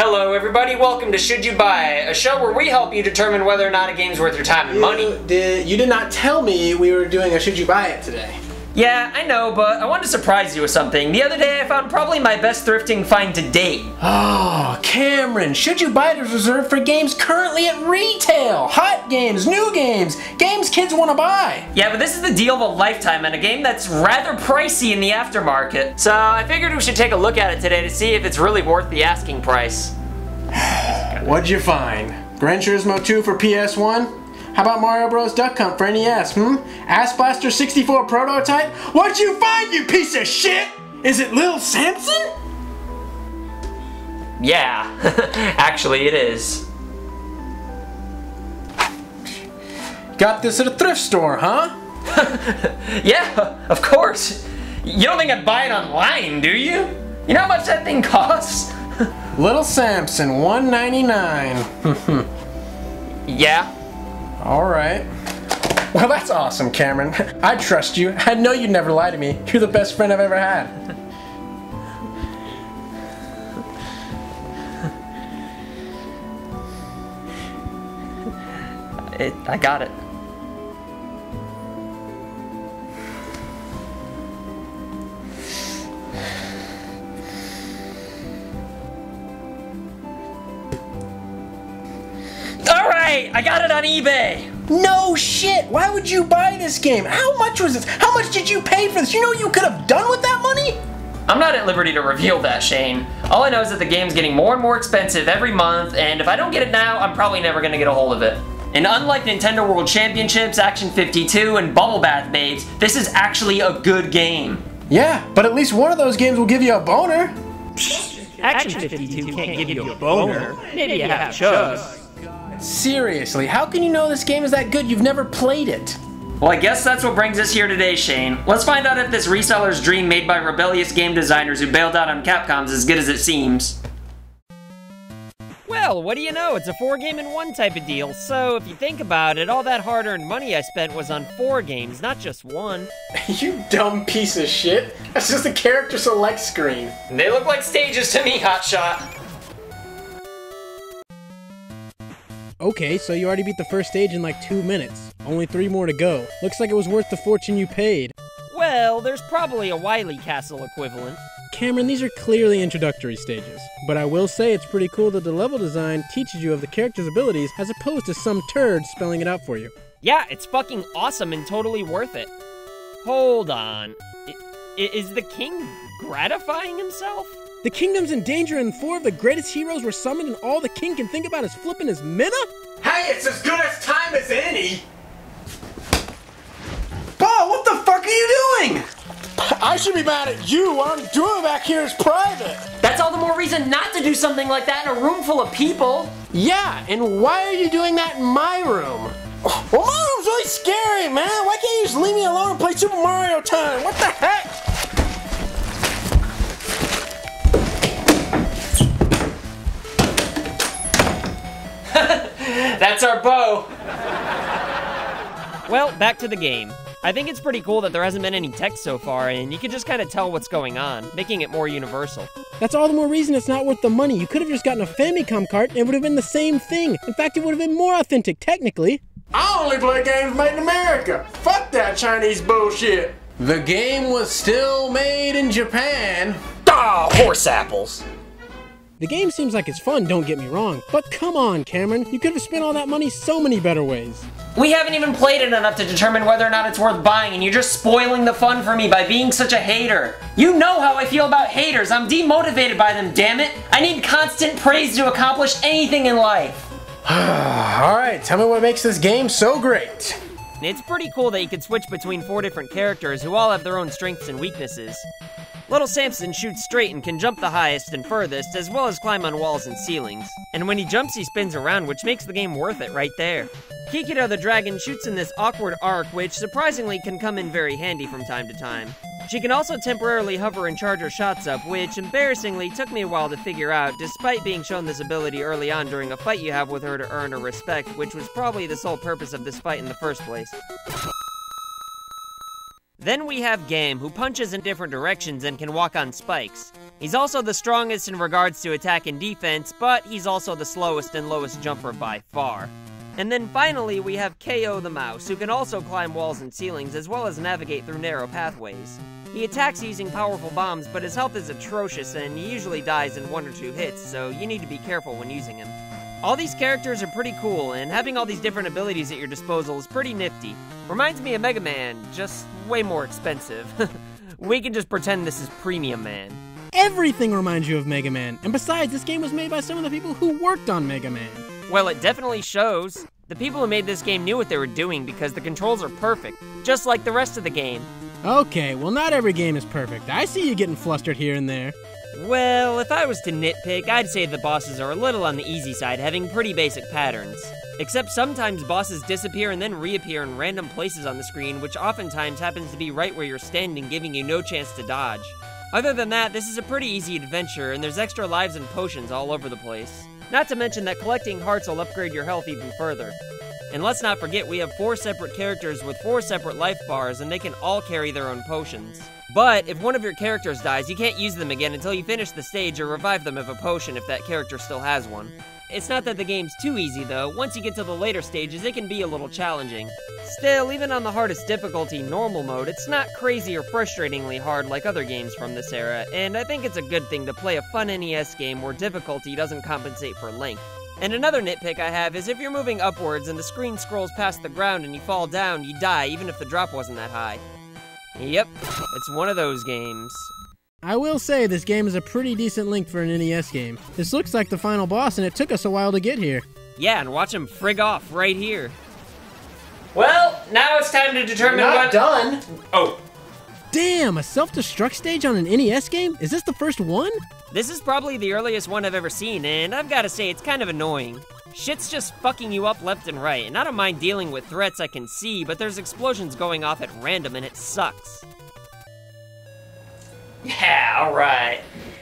Hello everybody, welcome to Should You Buy, a show where we help you determine whether or not a game's worth your time and money. You did not tell me we were doing a Should You Buy It today. Yeah, I know, but I wanted to surprise you with something. The other day I found probably my best thrifting find to date. Oh, Cameron, Should You Buy It is reserved for games currently at retail. Hot games, new games, games kids want to buy. Yeah, but this is the deal of a lifetime and a game that's rather pricey in the aftermarket. So I figured we should take a look at it today to see if it's really worth the asking price. What'd you find? Gran Turismo 2 for PS1? How about Mario Bros. Duck Hunt for NES, Ass Blaster 64 prototype? What'd you find, you piece of shit? Is it Little Samson? Yeah, actually it is. Got this at a thrift store, huh? Yeah, of course. You don't think I'd buy it online, do you? You know how much that thing costs? Little Samson, $1.99. Yeah. Alright. Well, that's awesome, Cameron. I trust you. I know you'd never lie to me. You're the best friend I've ever had. I got it. I got it on eBay! No shit! Why would you buy this game? How much was this? How much did you pay for this? You know what you could have done with that money? I'm not at liberty to reveal that, Shane. All I know is that the game's getting more and more expensive every month, and if I don't get it now, I'm probably never gonna get a hold of it. And unlike Nintendo World Championships, Action 52, and Bubble Bath Babes, this is actually a good game. Yeah, but at least one of those games will give you a boner. Action 52 can't give you a boner. Maybe you have chugs. Seriously, how can you know this game is that good? You've never played it. Well, I guess that's what brings us here today, Shane. Let's find out if this reseller's dream made by rebellious game designers who bailed out on Capcom's as good as it seems. Well, what do you know? It's a 4-game-in-1 type of deal, so if you think about it, all that hard-earned money I spent was on 4 games, not just 1. You dumb piece of shit. That's just a character select screen. They look like stages to me, Hotshot. Okay, so you already beat the first stage in like 2 minutes. Only 3 more to go. Looks like it was worth the fortune you paid. Well, there's probably a Wily Castle equivalent. Cameron, these are clearly introductory stages. But I will say it's pretty cool that the level design teaches you of the character's abilities as opposed to some turd spelling it out for you. Yeah, it's fucking awesome and totally worth it. Hold on. Is the king gratifying himself? The kingdom's in danger and 4 of the greatest heroes were summoned and all the king can think about is flipping his mina? Hey, it's as good as time as any! Paul, what the fuck are you doing? I should be mad at you. What I'm doing back here is private. That's all the more reason not to do something like that in a room full of people. Yeah, and why are you doing that in my room? Well, my room's really scary, man. Why can't you just leave me alone and play Super Mario Time? What the heck? That's our bow. Well, back to the game. I think it's pretty cool that there hasn't been any text so far, and you can just kind of tell what's going on, making it more universal. That's all the more reason it's not worth the money. You could have just gotten a Famicom cart and it would have been the same thing. In fact, it would have been more authentic, technically. I only play games made in America. Fuck that Chinese bullshit. The game was still made in Japan. Ah, horse apples. The game seems like it's fun, don't get me wrong. But come on, Cameron. You could have spent all that money so many better ways. We haven't even played it enough to determine whether or not it's worth buying, and you're just spoiling the fun for me by being such a hater. You know how I feel about haters. I'm demotivated by them, damn it. I need constant praise to accomplish anything in life. Alright, tell me what makes this game so great. It's pretty cool that you could switch between 4 different characters who all have their own strengths and weaknesses. Little Samson shoots straight and can jump the highest and furthest, as well as climb on walls and ceilings. And when he jumps, he spins around, which makes the game worth it right there. Kikiro the dragon shoots in this awkward arc, which surprisingly can come in very handy from time to time. She can also temporarily hover and charge her shots up, which embarrassingly took me a while to figure out, despite being shown this ability early on during a fight you have with her to earn her respect, which was probably the sole purpose of this fight in the first place. Then we have Game, who punches in different directions and can walk on spikes. He's also the strongest in regards to attack and defense, but he's also the slowest and lowest jumper by far. And then finally, we have KO the mouse, who can also climb walls and ceilings, as well as navigate through narrow pathways. He attacks using powerful bombs, but his health is atrocious, and he usually dies in 1 or 2 hits, so you need to be careful when using him. All these characters are pretty cool, and having all these different abilities at your disposal is pretty nifty. Reminds me of Mega Man, just way more expensive. We can just pretend this is Premium Man. Everything reminds you of Mega Man, and besides, this game was made by some of the people who worked on Mega Man. Well, it definitely shows. The people who made this game knew what they were doing because the controls are perfect, just like the rest of the game. Okay, well not every game is perfect. I see you getting flustered here and there. Well, if I was to nitpick, I'd say the bosses are a little on the easy side, having pretty basic patterns. Except sometimes bosses disappear and then reappear in random places on the screen, which oftentimes happens to be right where you're standing, giving you no chance to dodge. Other than that, this is a pretty easy adventure, and there's extra lives and potions all over the place. Not to mention that collecting hearts will upgrade your health even further. And let's not forget, we have 4 separate characters with 4 separate life bars, and they can all carry their own potions. But if one of your characters dies, you can't use them again until you finish the stage or revive them with a potion if that character still has one. It's not that the game's too easy though. Once you get to the later stages, it can be a little challenging. Still, even on the hardest difficulty, normal mode, it's not crazy or frustratingly hard like other games from this era, and I think it's a good thing to play a fun NES game where difficulty doesn't compensate for length. And another nitpick I have is if you're moving upwards and the screen scrolls past the ground and you fall down, you die even if the drop wasn't that high. Yep, it's one of those games. I will say this game is a pretty decent length for an NES game. This looks like the final boss and it took us a while to get here. Yeah, and watch him frig off right here. Well, now it's time to determine Not done. Oh. Damn, a self-destruct stage on an NES game? Is this the first one? This is probably the earliest one I've ever seen, and I've gotta say, it's kind of annoying. Shit's just fucking you up left and right, and I don't mind dealing with threats I can see, but there's explosions going off at random and it sucks. Yeah, alright.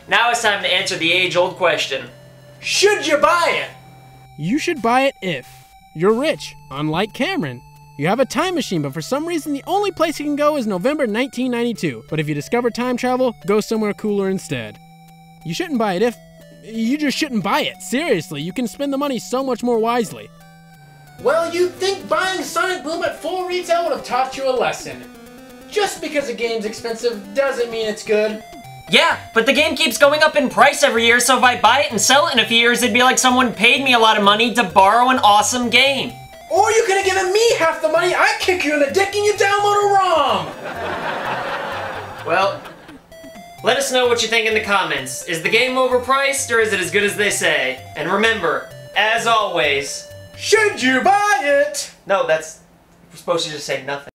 Now it's time to answer the age-old question. Should you buy it? You should buy it if you're rich, unlike Cameron. You have a time machine, but for some reason the only place you can go is November 1992. But if you discover time travel, go somewhere cooler instead. You shouldn't buy it if... You just shouldn't buy it. Seriously, you can spend the money so much more wisely. Well, you'd think buying Sonic Boom at full retail would have taught you a lesson. Just because a game's expensive doesn't mean it's good. Yeah, but the game keeps going up in price every year, so if I buy it and sell it in a few years, it'd be like someone paid me a lot of money to borrow an awesome game. Or you could have given me half the money, I'd kick you in the dick and you download a ROM! Well, let us know what you think in the comments. Is the game overpriced, or is it as good as they say? And remember, as always... Should you buy it? No, we're supposed to just say nothing.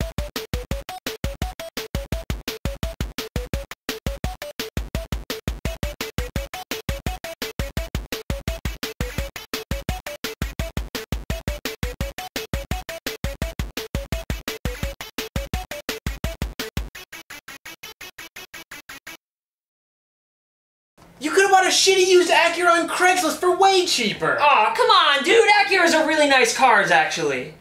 You could have bought a shitty used Acura on Craigslist for way cheaper! Aw, come on, dude! Acuras are really nice cars, actually.